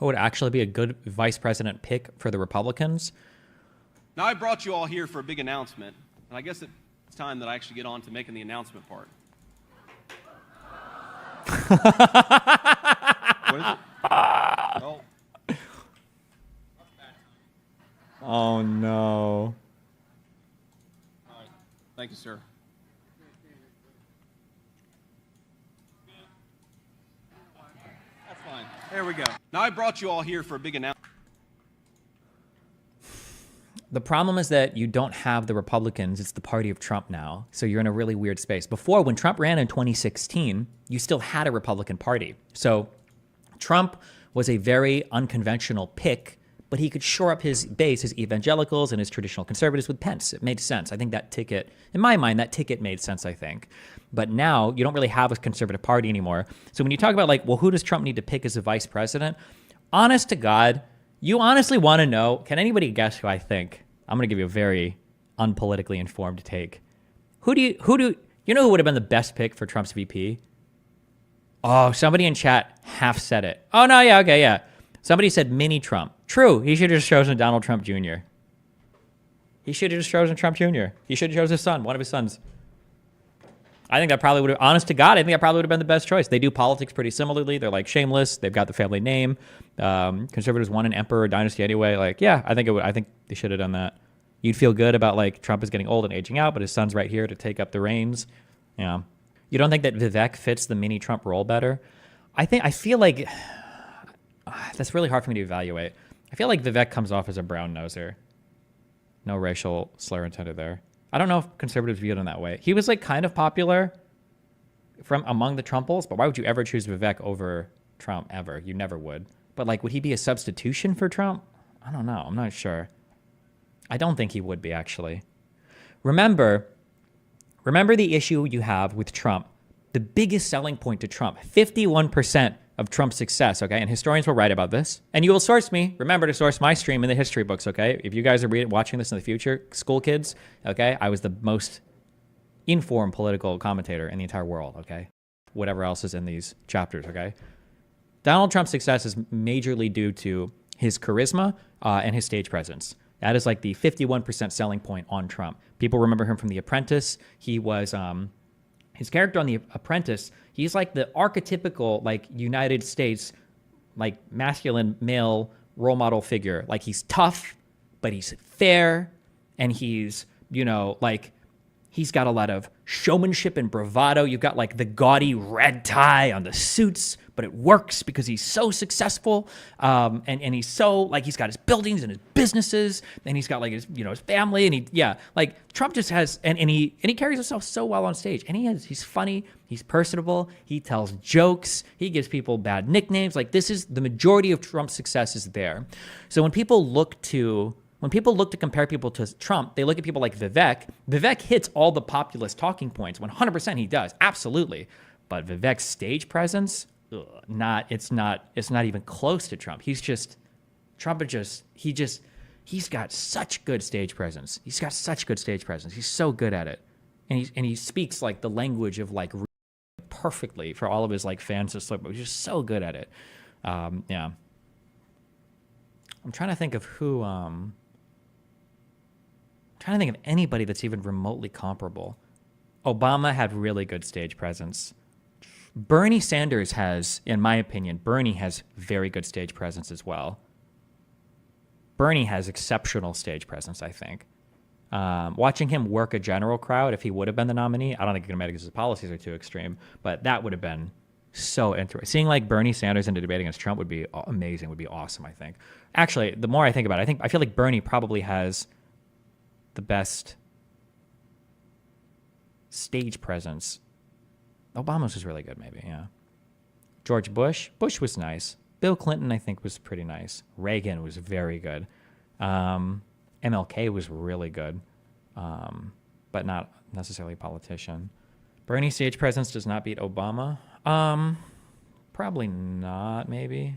who would actually be a good vice president pick for the Republicans. Now, I brought you all here for a big announcement, and I guess it's time that I actually get on to making the announcement part. What is it? Oh. Oh, no. All right. Thank you, sir. That's fine. There we go. Now, I brought you all here for a big announcement. The problem is that you don't have the Republicans. It's the party of Trump now. So you're in a really weird space. Before, when Trump ran in 2016, you still had a Republican Party. So Trump was a very unconventional pick, but he could shore up his base, his evangelicals and his traditional conservatives with Pence. It made sense. I think that ticket, in my mind, that ticket made sense, I think. But now you don't really have a conservative party anymore. So when you talk about like, well, who does Trump need to pick as a vice president? Honest to God, you honestly want to know, can anybody guess who I think? I'm going to give you a very unpolitically informed take. You know who would have been the best pick for Trump's VP? Oh, somebody in chat half said it. Oh, no, yeah, okay, yeah. Somebody said mini Trump. True, he should have just chosen Donald Trump Jr. He should have just chosen Trump Jr. He should have chosen his son, one of his sons. I think that probably would have, honest to God, I think that probably would have been the best choice. They do politics pretty similarly. They're like shameless. They've got the family name. Conservatives want an emperor dynasty anyway. Like, yeah, I think they should have done that. You'd feel good about like Trump is getting old and aging out, but his son's right here to take up the reins. Yeah. You don't think that Vivek fits the mini Trump role better? I feel like that's really hard for me to evaluate. I feel like Vivek comes off as a brown noser. No racial slur intended there. I don't know if conservatives view it in that way. He was like kind of popular from among the Trumples, but why would you ever choose Vivek over Trump ever? You never would. But like, would he be a substitution for Trump? I don't know. I'm not sure. I don't think he would be, actually. Remember the issue you have with Trump. The biggest selling point to Trump, 51% of Trump's success, okay? And historians will write about this. And you will source me. Remember to source my stream in the history books, okay? If you guys are watching this in the future, school kids, okay? I was the most informed political commentator in the entire world, okay? Whatever else is in these chapters, okay? Donald Trump's success is majorly due to his charisma and his stage presence. That is like the 51% selling point on Trump. People remember him from The Apprentice. He was... his character on The Apprentice, he's like the archetypical, like, United States, like, masculine male role model figure. Like, he's tough, but he's fair, and he's, you know, like, he's got a lot of showmanship and bravado. You've got, like, the gaudy red tie on the suits, but it works because he's so successful, and he's so, like, he's got his buildings and his businesses, and he's got, like, his, you know, his family, and like, Trump just has, and he carries himself so well on stage, and he's funny, he's personable, he tells jokes, he gives people bad nicknames. Like, this is the majority of Trump's success is there. So when people look to compare people to Trump, they look at people like Vivek. Vivek hits all the populist talking points. 100% he does, absolutely. But Vivek's stage presence, it's not even close to Trump. He's got such good stage presence. He's so good at it. And he speaks like the language of like perfectly for all of his like fans to slip, but he's just so good at it. Yeah. I'm trying to think of trying to think of anybody that's even remotely comparable. Obama had really good stage presence. Bernie Sanders has, in my opinion, Bernie has very good stage presence as well. Bernie has exceptional stage presence, I think. Watching him work a general crowd, if he would have been the nominee, I don't think he could have made it because his policies are too extreme, but that would have been so interesting. Seeing like Bernie Sanders in a debate against Trump would be amazing, would be awesome, I think. Actually, the more I think about it, I feel like Bernie probably has the best stage presence. Obama's was really good, maybe, yeah. George Bush was nice. Bill Clinton, I think, was pretty nice. Reagan was very good. MLK was really good, but not necessarily a politician. Bernie's stage presence does not beat Obama. Probably not, maybe.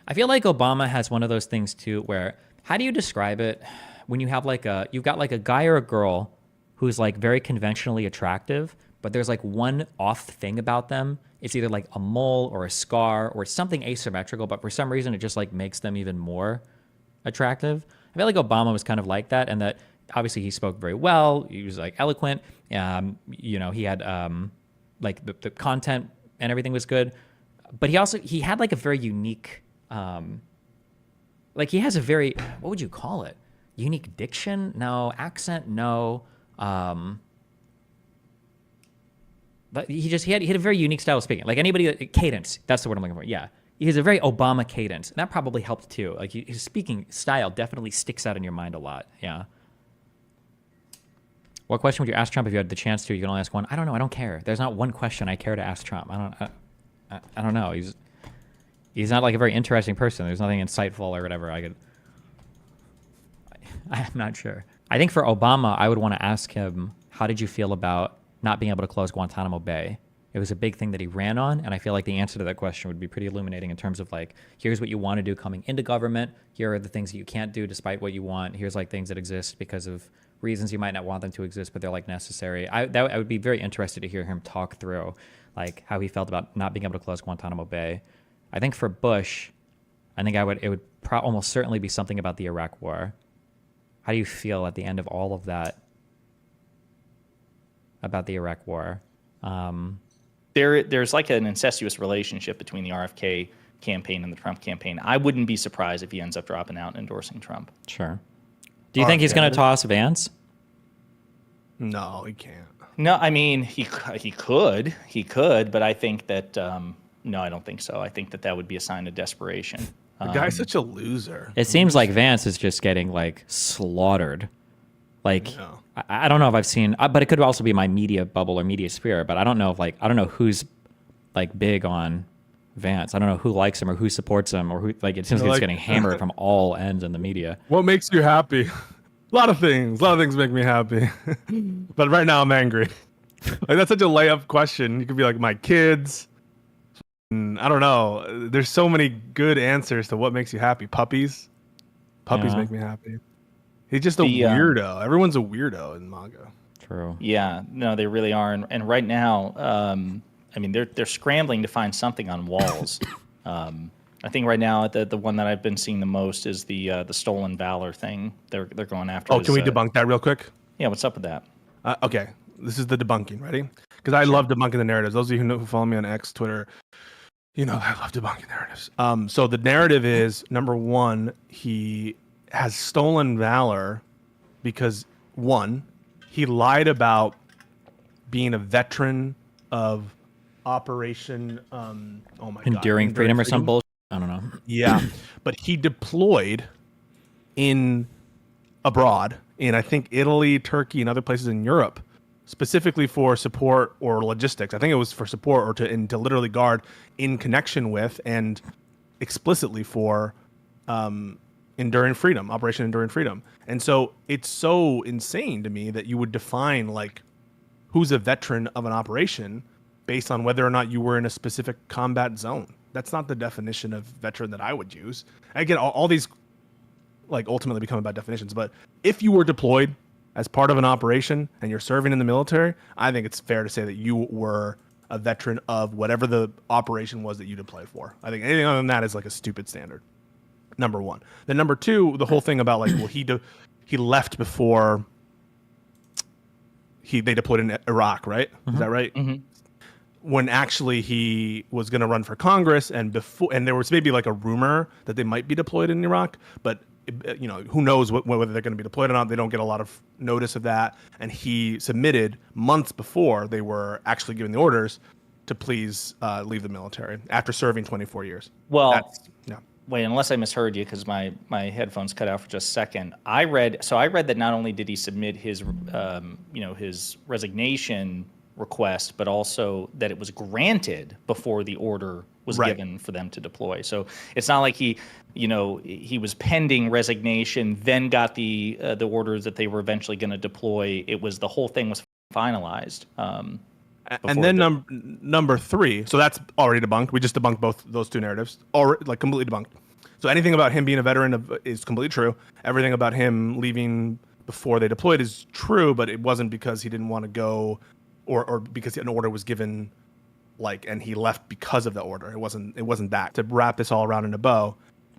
I feel like Obama has one of those things, too, where, how do you describe it when you have, like, you've got, like, a guy or a girl who's, like, very conventionally attractive, but there's like one off thing about them. It's either like a mole or a scar or something asymmetrical, but for some reason it just like makes them even more attractive. I feel like Obama was kind of like that, and that obviously he spoke very well. He was like eloquent. He had like the content and everything was good, but he had like a very unique, like he has a very, what would you call it? Unique diction? No. Accent? No. But he had a very unique style of speaking. Like cadence. That's the word I'm looking for. Yeah. He has a very Obama cadence. And that probably helped too. Like his speaking style definitely sticks out in your mind a lot. Yeah. What question would you ask Trump if you had the chance to? You can only ask one. I don't know. I don't care. There's not one question I care to ask Trump. I don't know. He's not like a very interesting person. There's nothing insightful or whatever I'm not sure. I think for Obama, I would want to ask him, how did you feel about not being able to close Guantanamo Bay? It was a big thing that he ran on, and I feel like the answer to that question would be pretty illuminating in terms of like, here's what you want to do coming into government. Here are the things that you can't do despite what you want. Here's like things that exist because of reasons you might not want them to exist, but they're like necessary. I would be very interested to hear him talk through like how he felt about not being able to close Guantanamo Bay. I think for Bush, I think it would almost certainly be something about the Iraq War. How do you feel at the end of all of that about the Iraq War? There's like an incestuous relationship between the RFK campaign and the Trump campaign. I wouldn't be surprised if he ends up dropping out and endorsing Trump. Sure. Do you think he's going to toss Vance? No, he can't. No, I mean, he could, but I think that, no, I don't think so. I think that would be a sign of desperation. The guy's such a loser. It seems like Vance is just getting like slaughtered. Like, No. I don't know if I've seen, but it could also be my media bubble or media sphere, but I don't know if I don't know who's like big on Vance. I don't know who likes him or who supports him or who, like, it seems like it's getting hammered from all ends in the media. What makes you happy? A lot of things make me happy. But right now I'm angry. Like, that's such a layup question. You could be like, my kids. I don't know. There's so many good answers to what makes you happy. Puppies make me happy. He's just a weirdo. Everyone's a weirdo in MAGA. True. Yeah, no, they really are. And right now, I mean, they're scrambling to find something on walls. I think right now the one that I've been seeing the most is the stolen valor thing. They're going after. Oh, can we debunk that real quick? Yeah, what's up with that? Okay, this is the debunking. Ready? Because I love debunking the narratives. Those of you who follow me on X, Twitter, you know I love debunking narratives. So the narrative is, number one, he has stolen valor because, one, he lied about being a veteran of Operation Enduring Freedom or some bullshit. I don't know. Yeah, but he deployed in abroad in, I think, Italy, Turkey, and other places in Europe, specifically for support or logistics. I think it was for support or to literally guard in connection with and explicitly for Enduring Freedom, Operation Enduring Freedom. And so it's so insane to me that you would define like who's a veteran of an operation based on whether or not you were in a specific combat zone. That's not the definition of veteran that I would use. Again, all these like ultimately become about definitions, but if you were deployed as part of an operation and you're serving in the military, I think it's fair to say that you were a veteran of whatever the operation was that you deployed for. I think anything other than that is like a stupid standard. Number one. Then number two, the whole thing about like, well, he left before they deployed in Iraq, right? Mm-hmm. Is that right? Mm-hmm. When actually he was going to run for Congress, and there was maybe like a rumor that they might be deployed in Iraq, but you know, who knows whether they're going to be deployed or not. They don't get a lot of notice of that. And he submitted months before they were actually given the orders to please leave the military after serving 24 years. Well, wait, unless I misheard you, because my headphones cut out for just a second. I read that not only did he submit his his resignation request, but also that it was granted before the order was given for them to deploy. So it's not like he was pending resignation, then got the orders that they were eventually going to deploy. It was the whole thing was finalized. And then number three, so that's already debunked. We just debunked both those two narratives, like completely debunked. So anything about him being a veteran is completely true. Everything about him leaving before they deployed is true, but it wasn't because he didn't want to go or because an order was given, like, and he left because of the order. It wasn't that. To wrap this all around in a bow,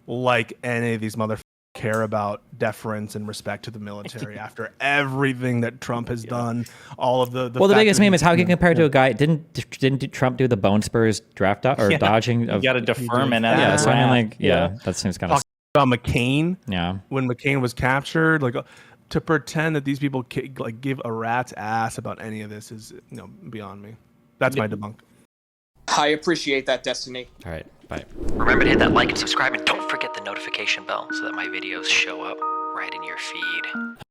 like any of these motherfuckers care about deference and respect to the military after everything that Trump has done, all of the Well, the fact biggest that meme is how he he's- compared to a guy. Didn't Trump do the Bone Spurs draft or dodging? You Of, got to deferment out yeah, of so I mean, wrath. like, yeah, that seems kind of Talk about McCain. yeah. When McCain was captured, like, to pretend that these people like give a rat's ass about any of this is, beyond me. That's my debunk. I appreciate that, Destiny. All right, bye. Remember to hit that like and subscribe, and don't forget the notification bell so that my videos show up right in your feed.